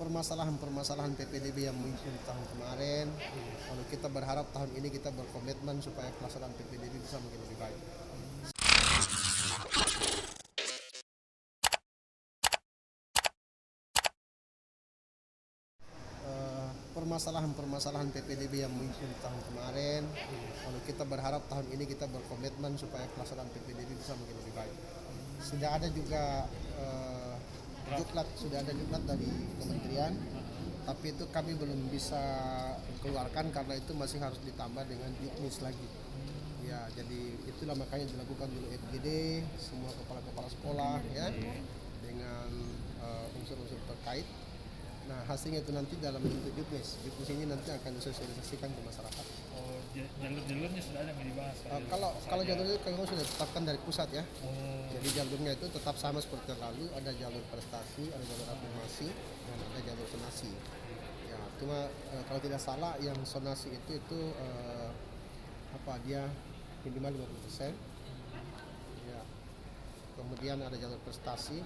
permasalahan PPDB yang muncul tahun kemarin. Kalau kita berharap tahun ini kita berkomitmen supaya pelaksanaan PPDB bisa mungkin lebih baik. Permasalahan PPDB yang muncul tahun kemarin. Kalau kita berharap tahun ini kita berkomitmen supaya pelaksanaan PPDB bisa mungkin lebih baik. Sudah ada juga sudah ada juklat dari kementerian, tapi itu kami belum bisa keluarkan karena itu masih harus ditambah dengan juknis lagi. Ya, jadi itulah makanya dilakukan dulu FGD semua kepala-kepala sekolah ya dengan unsur-unsur terkait. Nah, hasilnya itu nanti dalam bentuk juknis. Juknis ini nanti akan disosialisasikan ke masyarakat. Oh, jalur-jalurnya sudah ada yang dibahas? Kalau jalurnya kalau sudah ditetapkan dari pusat ya. Jadi jalurnya itu tetap sama seperti yang lalu. Ada jalur prestasi, ada jalur afirmasi, dan ada jalur sonasi. Ya, cuma kalau tidak salah yang sonasi itu dia minimal 50%. Ya. Kemudian ada jalur prestasi.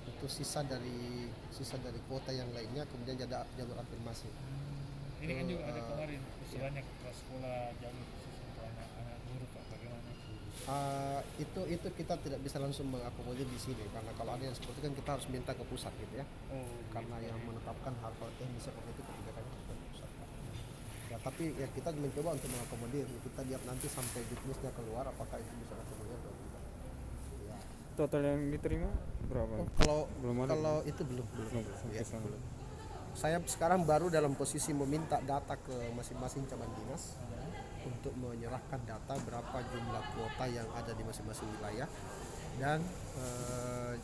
Itu sisa dari kuota yang lainnya, kemudian ada jalur afirmasi. Ini kan juga ada kemarin usulannya ke sekolah jalur khusus untuk anak-anak guru, Pak, bagaimana? Itu kita tidak bisa langsung mengakomodir di sini karena kalau ada yang seperti itu kan kita harus minta ke pusat gitu ya. Karena yang menetapkan hal-hal teknis seperti itu kebijakannya ke pusat. Ya, tapi ya kita mencoba untuk mengakomodir. Kita lihat nanti sampai juknisnya keluar apakah itu bisa akomodir atau tidak. Total yang diterima berapa? Kalau itu belum. Saya sekarang baru dalam posisi meminta data ke masing-masing cabang dinas untuk menyerahkan data berapa jumlah kuota yang ada di masing-masing wilayah, dan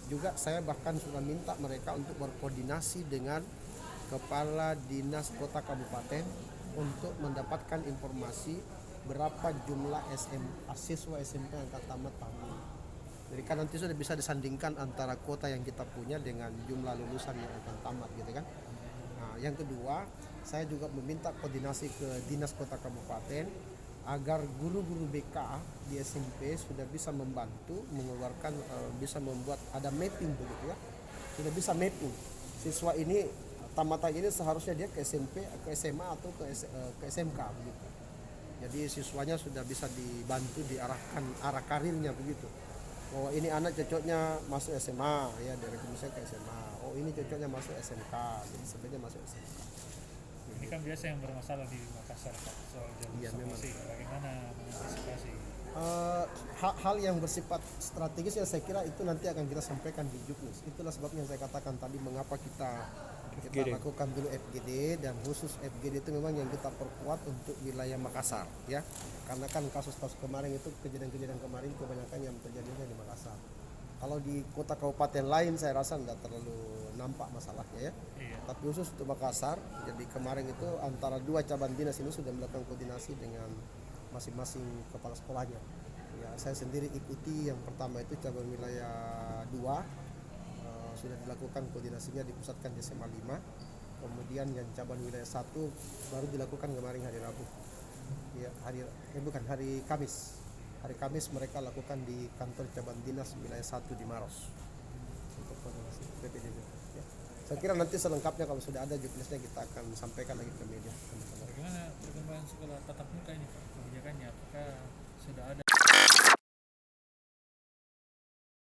juga saya bahkan sudah minta mereka untuk berkoordinasi dengan kepala dinas kota kabupaten untuk mendapatkan informasi berapa jumlah siswa SMP yang akan tamat tahun ini. Jadi kan nanti sudah bisa disandingkan antara kuota yang kita punya dengan jumlah lulusan yang akan tamat gitu kan. Nah, yang kedua, saya juga meminta koordinasi ke Dinas Kota Kabupaten agar guru-guru BK di SMP sudah bisa membantu mengeluarkan bisa membuat ada mapping begitu ya. Sudah bisa mapping. Siswa ini tamatan ini seharusnya dia ke SMP, ke SMA atau ke SMK begitu. Jadi siswanya sudah bisa dibantu diarahkan arah karirnya begitu. Oh, ini anak cocoknya masuk SMA ya, dari misalnya ke SMA. Oh, ini cocoknya masuk SMK, jadi sebenarnya masuk SMK. Ini kan biasa yang bermasalah di Makassar, Pak, soal jalur somasi. Bagaimana mengantisipasi? Hal yang bersifat strategis ya saya kira itu nanti akan kita sampaikan di juknis. Itulah sebabnya saya katakan tadi mengapa kita lakukan dulu FGD, dan khusus FGD itu memang yang kita perkuat untuk wilayah Makassar ya, karena kan kasus-kasus kemarin itu kejadian-kejadian kemarin kebanyakan yang terjadi di Makassar. Kalau di kota kabupaten lain saya rasa tidak terlalu nampak masalahnya ya. Tapi khusus untuk Makassar, jadi kemarin itu antara dua cabang dinas ini sudah melakukan koordinasi dengan masing-masing kepala sekolahnya. Ya, saya sendiri ikuti yang pertama itu cabang wilayah 2. Sudah dilakukan koordinasinya dipusatkan di SMA 5. Kemudian yang cabang wilayah 1 baru dilakukan kemarin hari Rabu. Ya, hari Kamis. Hari Kamis mereka lakukan di kantor cabang dinas wilayah 1 di Maros untuk koordinasi PPDB. Ya. Saya kira nanti selengkapnya kalau sudah ada juknisnya kita akan sampaikan lagi ke media. Bagaimana perkembangan sekolah tatap muka ini, Pak, kebijakannya? Apakah sudah ada